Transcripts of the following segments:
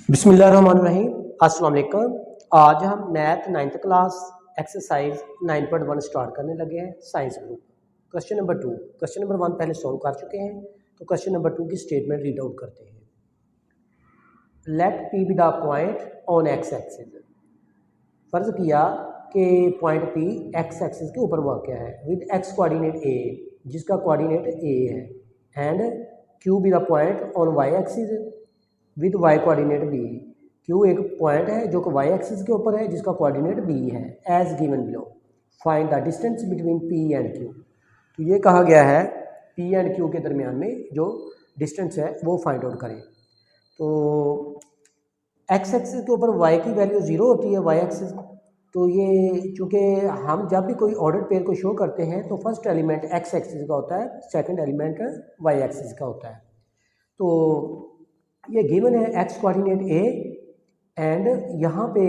बिस्मिल्लाहिर्रहमानिर्रहीम। अस्सलाम वालेकुम। आज हम math 9th class exercise 9.1 start करने लगे हैं science group. Question number 2, question number 1 पहले सॉल्व कर चुके हैं, तो क्वेश्चन नंबर 2 की स्टेटमेंट रीड आउट करते हैं। Let P be the point on X axis. फ़र्ज़ किया कि पॉइंट पी एक्स एक्सिस के ऊपर वाक़या है विद एक्स कोऑर्डिनेट ए, जिसका कोऑर्डिनेट ए है, and Q be the point on Y axis with Y coordinate B. Q एक पॉइंट है जो कि वाई एक्सिस के ऊपर है जिसका कोऑर्डिनेट बी है, as given below. Find the distance between P and Q. तो ये कहा गया है पी एंड क्यू के दरमियान में जो डिस्टेंस है वो फाइंड आउट करें। तो एक्स एक्सिस के ऊपर वाई की वैल्यू 0 होती है, वाई एक्सिस। तो ये चूँकि हम जब भी कोई ऑर्डर पेयर को शो करते हैं तो फर्स्ट एलिमेंट एक्स एक्सिस का होता है, सेकंड एलिमेंट वाई एक्सिस का होता है। तो ये गिवन है एक्स कोऑर्डिनेट ए, एंड यहाँ पे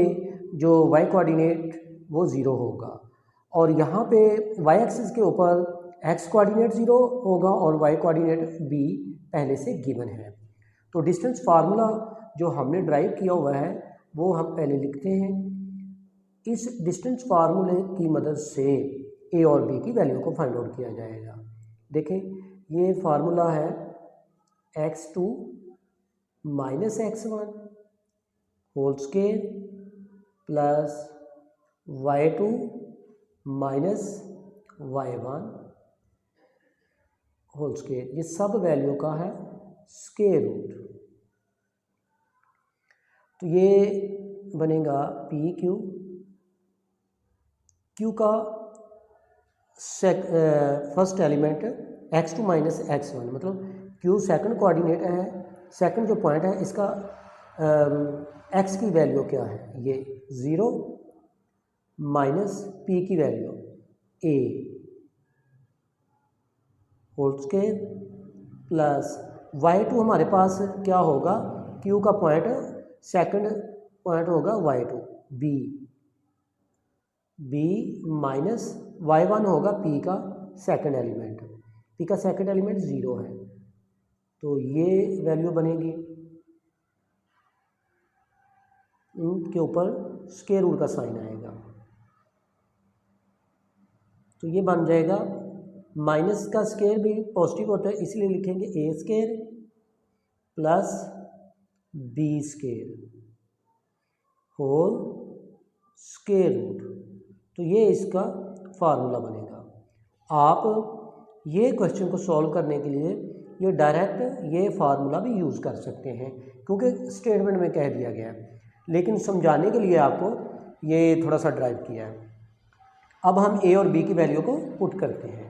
जो वाई कोऑर्डिनेट वो 0 होगा, और यहाँ पे वाई एक्सिस के ऊपर एक्स कोऑर्डिनेट 0 होगा और वाई कोऑर्डिनेट बी पहले से गिवन है। तो डिस्टेंस फार्मूला जो हमने ड्राइव किया हुआ है वो हम पहले लिखते हैं। इस डिस्टेंस फार्मूले की मदद से ए और बी की वैल्यू को फाइंड आउट किया जाएगा। देखें, ये फार्मूला है x2 minus x1 whole square plus y2 minus y1 whole square. ये सब वैल्यू का है स्केयर रूट। तो ये बनेगा पी क्यू, क्यू का first element x2 minus x1, मतलब क्यू सेकंड कोऑर्डिनेट है, सेकंड जो पॉइंट है इसका x की वैल्यू क्या है, ये 0 माइनस p की value a whole square plus y2 हमारे पास क्या होगा, q का पॉइंट सेकंड पॉइंट होगा y2 b माइनस y1 होगा p का सेकंड एलिमेंट, p का सेकंड एलिमेंट 0 है। तो ये वैल्यू बनेगी, इनके ऊपर स्क्वायर रूट का साइन आएगा, तो ये बन जाएगा। माइनस का स्क्वायर भी पॉजिटिव होता है इसलिए लिखेंगे A square plus B square whole square root. तो ये इसका फार्मूला बनेगा। आप ये क्वेश्चन को सॉल्व करने के लिए ये डायरेक्ट ये फार्मूला भी यूज़ कर सकते हैं क्योंकि स्टेटमेंट में कह दिया गया है, लेकिन समझाने के लिए आपको ये थोड़ा सा ड्राइव किया है। अब हम ए और बी की वैल्यू को पुट करते हैं।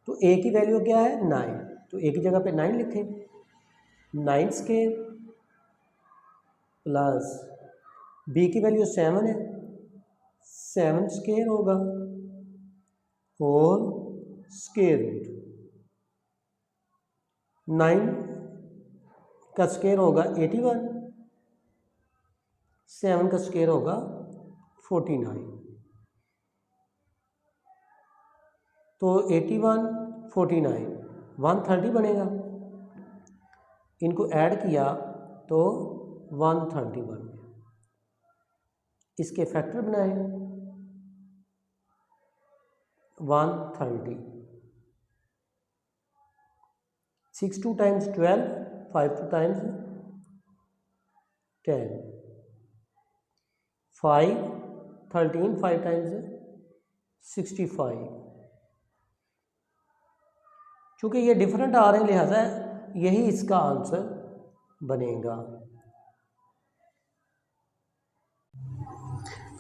तो ए की वैल्यू क्या है 9, तो ए की जगह पे 9 लिखें, 9 स्क्वायर प्लस बी की वैल्यू 7 है, 7 स्क्वायर होगा होल स्क्वायर रूट। 9 का स्क्वायर होगा 81, 7 का स्क्वायर होगा 49। तो 81 49 130 बनेगा। इनको ऐड किया तो 130 बन गया। इसके फैक्टर बनाए 130, 6 2 टाइम्स 12, 5 2 टाइम्स 10, 5 13, 5 टाइम्स 65। चूँकि ये डिफरेंट आ रहे हैं लिहाजा यही इसका आंसर बनेगा।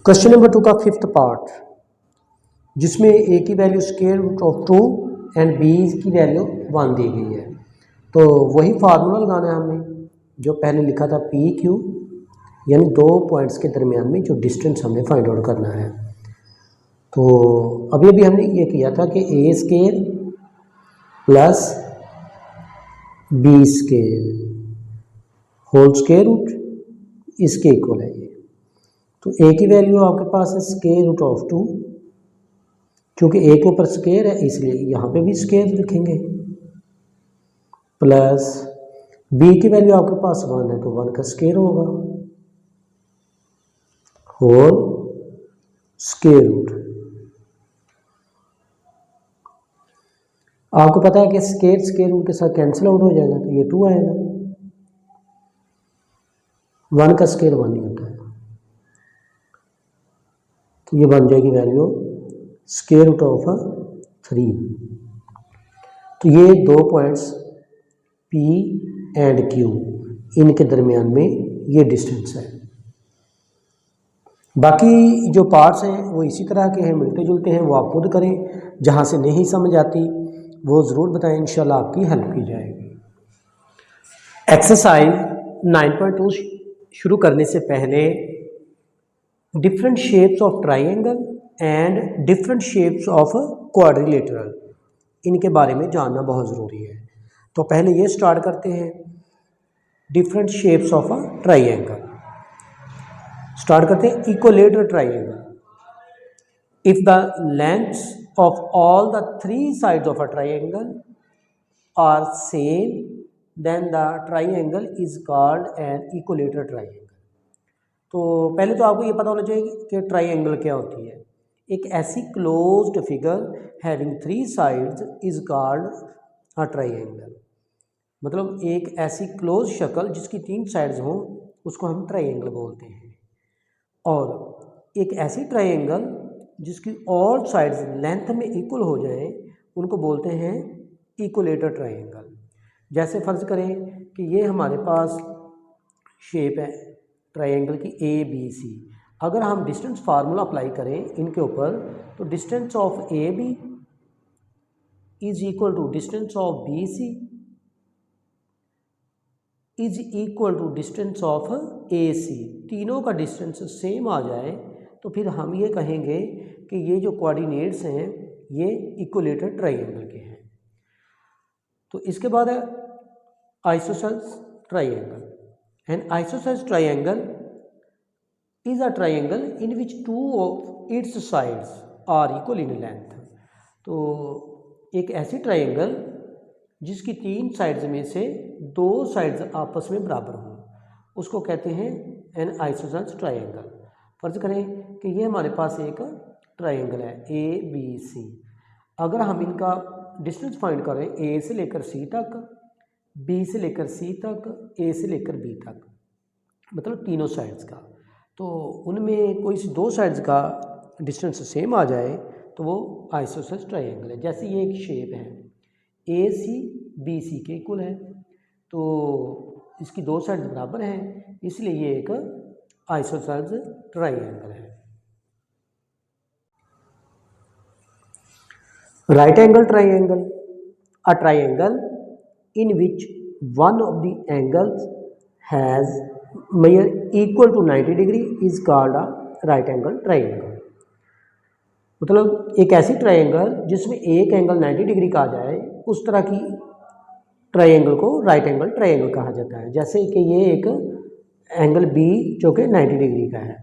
क्वेश्चन नंबर 2 का 5th पार्ट, जिसमें ए की value square root of 2 and B की वैल्यू 1 दी गई है। तो वही फार्मूला लगाना है हमने जो पहले लिखा था पी क्यू, यानी दो पॉइंट्स के दरमियान में जो डिस्टेंस हमने फाइंड आउट करना है। तो अभी अभी हमने ये किया था कि A square plus B square whole square root इसके इक्वल है ये। तो ए की वैल्यू आपके पास है स्क्वायर रूट ऑफ 2, क्योंकि ए के ऊपर स्क्वायर है इसलिए यहाँ पे भी स्क्वायर लिखेंगे, प्लस बी की वैल्यू आपके पास 1 है तो 1 का स्क्वायर होगा, होल स्क्वायर रूट। आपको पता है कि स्क्वायर रूट के साथ कैंसिल आउट हो जाएगा तो ये 2 आएगा, 1 का स्क्वायर 1 ही होता है, तो ये बन जाएगी वैल्यू स्क्वायर रूट ऑफ 3। तो ये 2 पॉइंट्स P एंड Q, इनके दरमियान में ये डिस्टेंस है। बाकी जो पार्ट्स हैं वो इसी तरह के हैं, मिलते जुलते हैं, वो आप खुद करें। जहाँ से नहीं समझ आती वो ज़रूर बताएं, इंशाल्लाह आपकी हेल्प की जाएगी। एक्सरसाइज 9.2 शुरू करने से पहले different shapes of triangle and different shapes of quadrilateral, इनके बारे में जानना बहुत ज़रूरी है। तो पहले ये स्टार्ट करते हैं different shapes of a triangle. Start करते हैं equilateral triangle. If the lengths of all the 3 sides of a triangle are same then the triangle is called an equilateral triangle. तो पहले तो आपको ये पता होना चाहिए कि ट्राइंगल क्या होती है। एक ऐसी closed figure having 3 sides is called a triangle. मतलब एक ऐसी क्लोज शक्ल जिसकी 3 साइड्स हों उसको हम ट्राइंगल बोलते हैं। और एक ऐसी ट्राइंगल जिसकी ऑल साइड्स लेंथ में इक्वल हो जाएं उनको बोलते हैं इक्विलेटरल ट्राइंगल। जैसे फ़र्ज़ करें कि ये हमारे पास शेप है ट्राइंगल की ABC। अगर हम डिस्टेंस फार्मूला अप्लाई करें इनके ऊपर तो distance of AB is equal to distance of BC is equal to distance of AC। तीनों का डिस्टेंस सेम आ जाए तो फिर हम ये कहेंगे कि ये जो कोऑर्डिनेट्स हैं ये इक्विलेटरल ट्राइंगल के हैं। तो इसके बाद है isosceles triangle. An isosceles triangle is a triangle in which 2 of its sides are equal in length. तो एक ऐसी ट्राइंगल जिसकी 3 साइड्स में से 2 साइड्स आपस में बराबर हों उसको कहते हैं एन आइसोसेल्स ट्राइंगल। फर्ज करें कि ये हमारे पास एक ट्राइंगल है ABC। अगर हम इनका डिस्टेंस फाइंड करें A से लेकर C तक, B से लेकर C तक, A से लेकर B तक, मतलब तीनों साइड्स का, तो उनमें कोई सी 2 साइड्स का डिस्टेंस सेम आ जाए तो वो आइसोसेल्स ट्राइंगल है। जैसे ये एक शेप है AC BC के इक्वल है तो इसकी 2 साइड्स बराबर हैं, इसलिए ये एक आइसोसेल्स ट्राइंगल है। Right angle triangle, a triangle in which one of the angles has measure equal to 90 degree is called a right angle triangle. मतलब एक ऐसी ट्राइंगल जिसमें एक एंगल 90 डिग्री का आ जाए उस तरह की ट्राइंगल को राइट एंगल ट्राइंगल कहा जाता है। जैसे कि ये एक एंगल B जो कि 90 डिग्री का है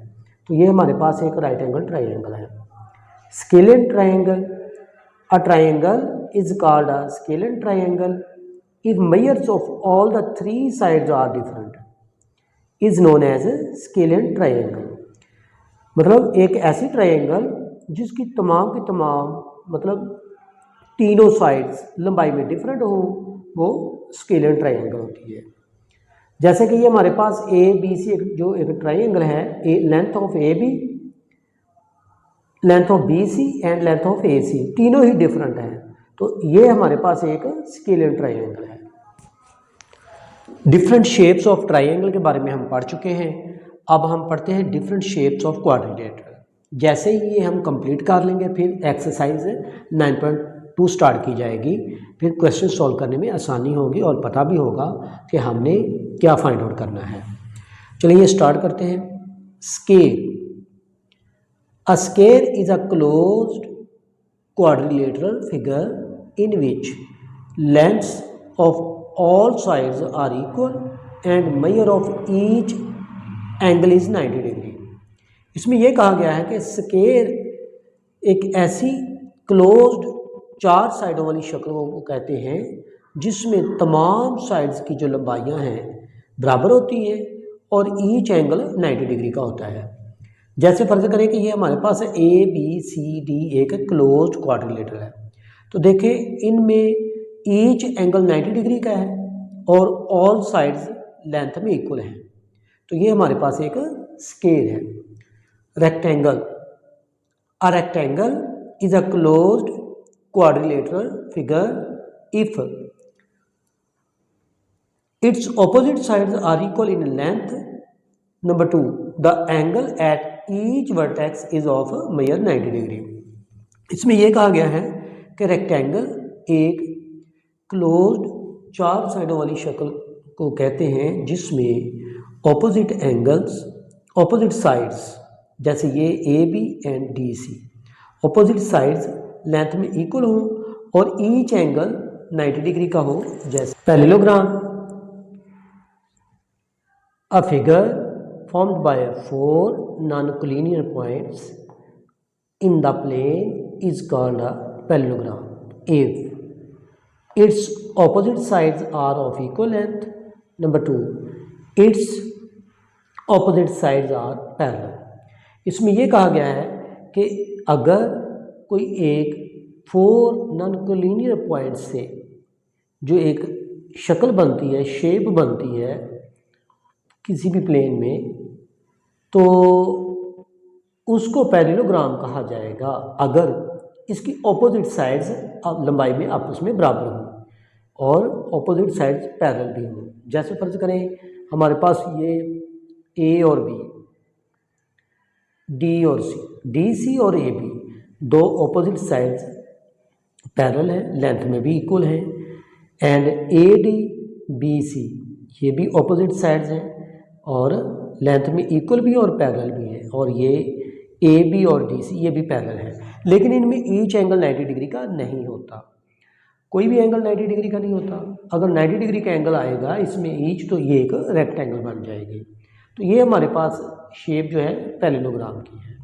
तो ये हमारे पास एक राइट एंगल ट्राइंगल है। Scalene triangle, a triangle is called a scalene triangle if measures of all the 3 sides are different is known as scalene triangle. मतलब एक ऐसी ट्राइंगल जिसकी तमाम की तमाम मतलब तीनों साइड्स लंबाई में डिफरेंट हो वो स्केलेंट ट्राइंगल होती है। जैसे कि ये हमारे पास ABC जो एक ट्राइंगल है, length of AB, length of BC and length of AC तीनों ही डिफरेंट हैं, तो ये हमारे पास एक स्केलेंट ट्राइंगल है। डिफरेंट शेप्स ऑफ ट्राइंगल के बारे में हम पढ़ चुके हैं। अब हम पढ़ते हैं डिफरेंट शेप्स ऑफ क्वाड्रिलेटरल। जैसे ही ये हम कंप्लीट कर लेंगे फिर एक्सरसाइज 9.2 स्टार्ट की जाएगी, फिर क्वेश्चन सॉल्व करने में आसानी होगी और पता भी होगा कि हमने क्या फाइंड आउट करना है। चलिए स्टार्ट करते हैं। Scale, a scale is a closed quadrilateral figure in which lengths of all sides are equal and measure of each angle is 90 degree. इसमें यह कहा गया है कि स्केल एक ऐसी क्लोज्ड 4 साइडों वाली शक्ल को कहते हैं जिसमें तमाम साइड्स की जो लंबाइयाँ हैं बराबर होती हैं और ईच एंगल 90 डिग्री का होता है। जैसे फर्ज करें कि ये हमारे पास ए बी सी डी एक क्लोज्ड क्वाड्रिलेटरल है, तो देखें इनमें ईच एंगल 90 डिग्री का है और ऑल साइड्स लेंथ में इक्वल हैं। तो ये हमारे पास एक स्केल है। Rectangle, a rectangle is a closed quadrilateral figure if its opposite sides are equal in length. Number 2, the angle at each vertex is of measure 90 degree. इसमें यह कहा गया है कि रेक्टेंगल एक क्लोज्ड चार साइडों वाली शक्ल को कहते हैं जिसमें ऑपोजिट एंगल्स, ऑपोजिट साइड्स, जैसे ये A B and D C, opposite sides length में इक्वल हो और ईच एंगल 90 डिग्री का हो। जैसे parallelogram, a figure formed by 4 non-collinear points in the plane is called a parallelogram if its opposite sides are of equal length. Number 2, its opposite sides are parallel. इसमें यह कहा गया है कि अगर कोई एक 4 नॉन-कोलिनियर पॉइंट से जो एक शक्ल बनती है, शेप बनती है किसी भी प्लेन में, तो उसको पैरेललोग्राम कहा जाएगा अगर इसकी ऑपोजिट साइड्स लंबाई में आपस में बराबर हों और ऑपोजिट साइड्स पैरेलल भी हों। जैसे फर्ज करें हमारे पास ये ए और बी, डी और सी, डी सी और ए बी दो ऑपोजिट साइड्स पैरेलल हैं, लेंथ में भी इक्वल हैं, and A D B C ये भी ऑपोजिट साइड्स हैं और लेंथ में इक्वल भी और पैरेलल भी हैं, और ये ए बी और डी सी ये भी पैरेलल हैं, लेकिन इनमें ईच एंगल 90 डिग्री का नहीं होता। कोई भी एंगल 90 डिग्री का नहीं होता। अगर 90 डिग्री का एंगल आएगा इसमें ईच, तो ये एक रेक्टेंगल बन जाएगी। तो ये हमारे पास शेप जो है पैरेललोग्राम की है।